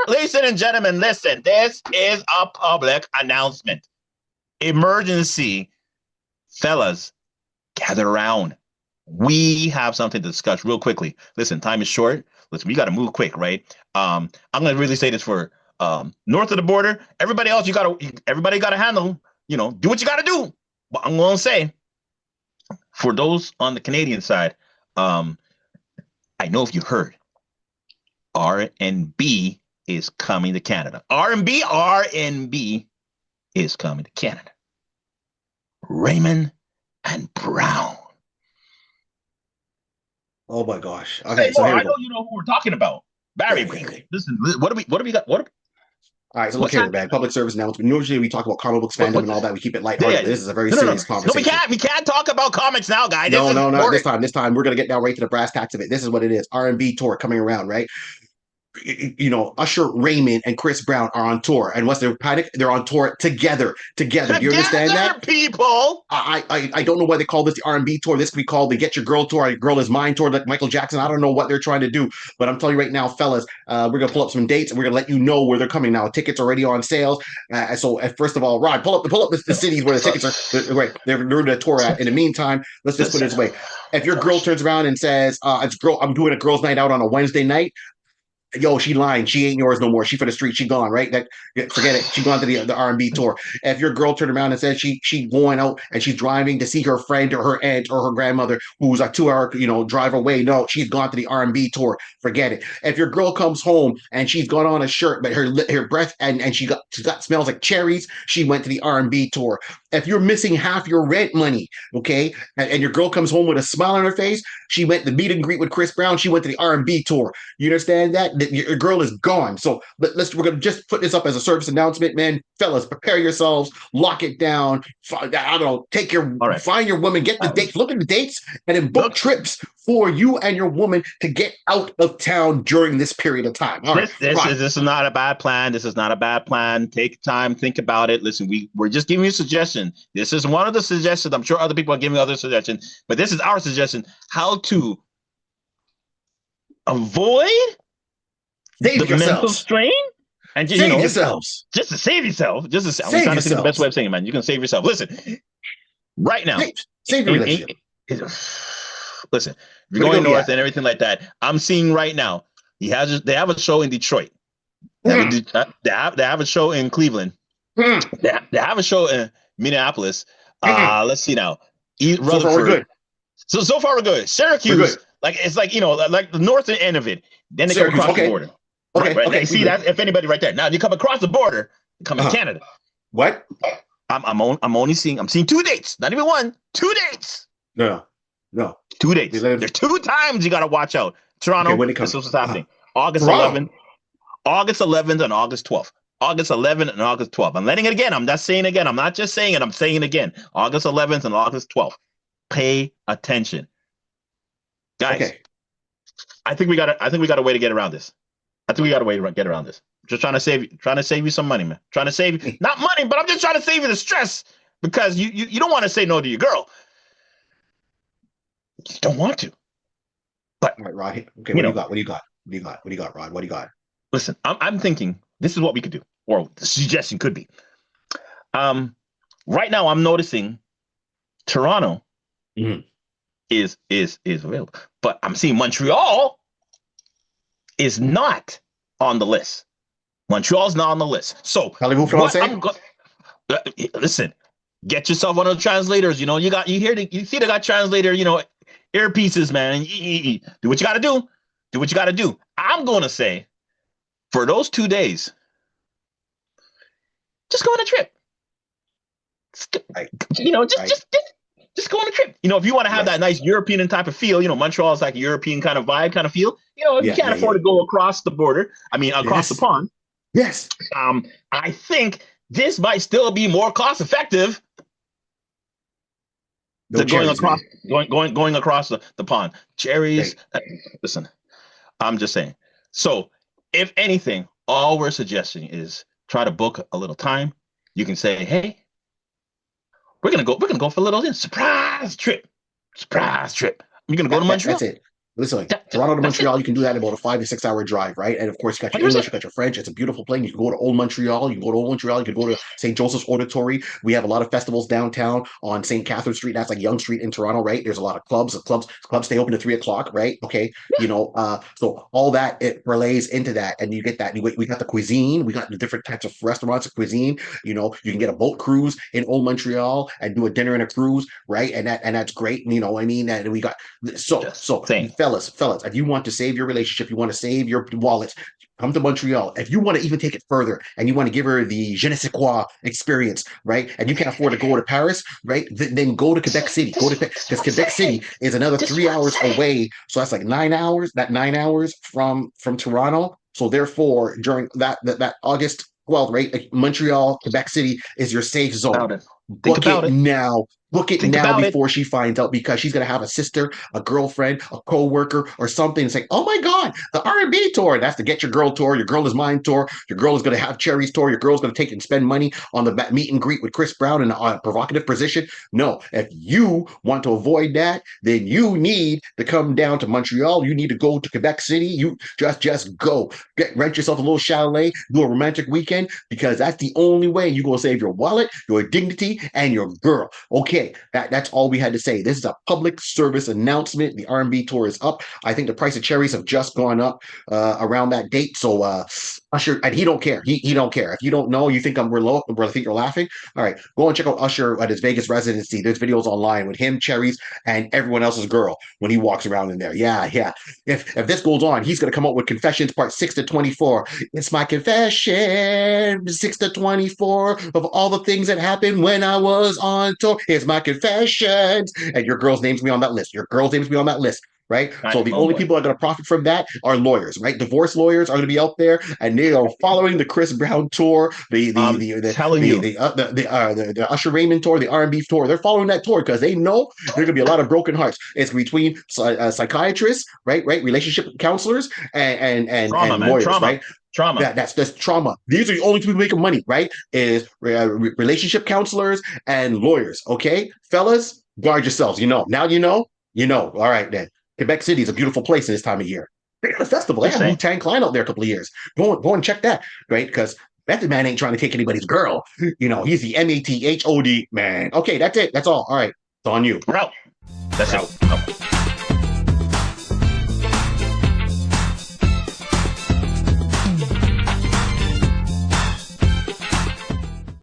Ladies and gentlemen, listen. This is a public announcement. Emergency, fellas, gather around. We have something to discuss real quickly. Listen, time is short. Listen, we got to move quick, right? I'm gonna really say this for north of the border. Everybody else, everybody got to handle. Do what you got to do. But I'm gonna say for those on the Canadian side, I know if you heard, R&B is coming to Canada. R&B is coming to Canada. Raymond and Brown. Oh my gosh. Okay, Okay, so here we I go. know you know who we're talking about. Barry, Okay. listen, what do we got? All right, so look What's here, happening? man. Public service announcement. Usually we talk about comic books fandom and all that. We keep it lighthearted, but this is a very No. serious No, we conversation. can't. We can't talk about comics now, guy. This No, is no, not this important. time. This time we're gonna get down right to the brass tacks of it. This is what it is. R&B tour coming around, right? Usher, Raymond, and Chris Brown are on tour. And what's their panic? They're on tour together. Do you understand that? People. I don't know why they call this the R&B tour. This could be called the Get Your Girl tour, or Girl Is Mine tour, like Michael Jackson. I don't know what they're trying to do, but I'm telling you right now, fellas, we're gonna pull up some dates and we're gonna let you know where they're coming now. Tickets already on sales. So first of all, Rod, pull up the cities where the tickets are. Right, they're doing the tour at. In the meantime, let's just put it this way: if your girl turns around and says, I'm doing a girls' night out on a Wednesday night. Yo, she lying. She ain't yours no more. She for the street. She gone, right? Forget it. She gone to the R&B tour. If your girl turned around and said she going out and she's driving to see her friend or her aunt or her grandmother who's a 2 hour drive away, no, she's gone to the R&B tour. Forget it. If your girl comes home and she's got on a shirt but her breath and she got smells like cherries, she went to the R&B tour. If you're missing half your rent money, okay, and your girl comes home with a smile on her face, she went to meet and greet with Chris Brown. She went to the R&B tour. You understand that? Your girl is gone. So we're gonna just put this up as a service announcement, man. Fellas, prepare yourselves, lock it down. I don't know, find your woman, get the dates, look at the dates, and then book trips for you and your woman to get out of town during this period of time. All right. This is not a bad plan. This is not a bad plan. Take time, think about it. Listen, we're just giving you a suggestion. This is one of the suggestions. I'm sure other people are giving other suggestions, but this is our suggestion: how to avoid save the mental strain and save yourselves. Just to save yourself. I'm trying to think of the best way of saying it, man. You can save yourself. Listen, right now, save your relationship. Listen, if you're going north and everything like that, I'm seeing right now. They have a show in Detroit. They have a show in Cleveland. They have a show in Minneapolis. Let's see now. So far we're good. So far we're good. Syracuse, it's like the northern end of it. Then they come across the border. Okay. See that? If anybody right there. Now you come across the border, you come in Canada. What? I'm seeing 2 dates. Not even one. 2 dates. No. 2 dates. There's 2 times you gotta watch out. Toronto. When it comes, this is what's happening. August 11th, and August 12th. August 11th and August 12th. I'm letting it again. I'm not saying it again. I'm not just saying it. I'm saying it again. August 11th and August 12th. Pay attention, guys. Okay. I think we got a way to get around this. Just trying to save you some money, man. Trying to save you, not money, but I'm just trying to save you the stress because you don't want to say no to your girl. You don't want to. But all right, Rod. Okay, what do you got, Rod? What do you got? Listen, I'm thinking this is what we could do, or the suggestion could be. Right now I'm noticing Toronto is available, but I'm seeing Montreal is not on the list. Montreal's not on the list. So listen, get yourself one of the translators. You see they got translator, earpieces, man. Do what you got to do. Do what you got to do. I'm going to say for those 2 days, just go on a trip. Just go on a trip. If you want to have that nice European type of feel, Montreal is like a European kind of vibe, kind of feel. If you can't afford to go across the border, across the pond. Yes. I think this might still be more cost effective than going across the pond. Cherries. Listen, I'm just saying. So, if anything, all we're suggesting is try to book a little time. You can say, hey, we're gonna go for a little surprise trip. You're gonna go to Montreal. That's it. Listen, Toronto to Montreal, you can do that in about a 5 to 6 hour drive, right? And of course, you got your 100%. English, you got your French. It's a beautiful place. You can go to Old Montreal. You can go to Old Montreal. You can go to St. Joseph's Oratory. We have a lot of festivals downtown on St. Catherine Street. That's like Yonge Street in Toronto, right? There's a lot of clubs. Clubs stay open to 3 o'clock, right? Okay, so all that it relays into that, and you get that. We got the cuisine. We got the different types of restaurants of cuisine. You can get a boat cruise in Old Montreal and do a dinner and a cruise, right? And that's great. You know, I mean, and we got so Same. fellas, if you want to save your relationship, you want to save your wallet, come to Montreal. If you want to even take it further and you want to give her the je ne sais quoi experience, right? And you can't afford to go to Paris, right? Then go to Quebec City. Because Quebec City is another 3 hours away. So that's like 9 hours. That 9 hours from Toronto. So therefore, during that August 12th, right? Like Montreal, Quebec City is your safe zone. About it. Think Book about it it. now. Book it Think now about it. before she finds out, because she's gonna have a sister, a girlfriend, a co-worker, or something. It's like, oh my God, the R&B tour. That's the Get Your Girl tour, Your Girl Is Mine tour. Your girl is gonna have Cherry's tour. Your girl's gonna take and spend money on the meet and greet with Chris Brown in a provocative position. No, if you want to avoid that, then you need to come down to Montreal. You need to go to Quebec City. You just go. Rent yourself a little chalet, do a romantic weekend, because that's the only way you're gonna save your wallet, your dignity, and your girl. Okay, that's all we had to say. This is a public service announcement. The R&B tour is up. I think the price of cherries have just gone up around that date. So Usher, and he don't care. He don't care. If you don't know, you think we're low, I think you're laughing. All right, go and check out Usher at his Vegas residency. There's videos online with him, cherries, and everyone else's girl when he walks around in there. Yeah. If this goes on, he's gonna come up with Confessions Part 6 to 24. It's my confession, 6 to 24 of all the things that happened when I was on tour. Here's my confessions. And your girl's name's me on that list. Your girl's name's me on that list. Right. So the only people that are going to profit from that are lawyers, right? Divorce lawyers are going to be out there, and they are following the Chris Brown tour, the Usher Raymond tour, the R&B tour. They're following that tour because they know there are going to be a lot of broken hearts. It's between psychiatrists, right, relationship counselors, and Trauma, man. lawyers, Trauma. right? Trauma. That's trauma. These are the only people making money, right? Is relationship counselors and lawyers. Okay, fellas, guard yourselves. Now you know. All right then. Quebec City is a beautiful place in this time of year. They got a festival. They had Wu-Tang Clan out there a couple of years. Go and check that, right? Because Method Man ain't trying to take anybody's girl. He's the MATHOD man. Okay, that's it. That's all. All right, it's on you. We're out. That's it.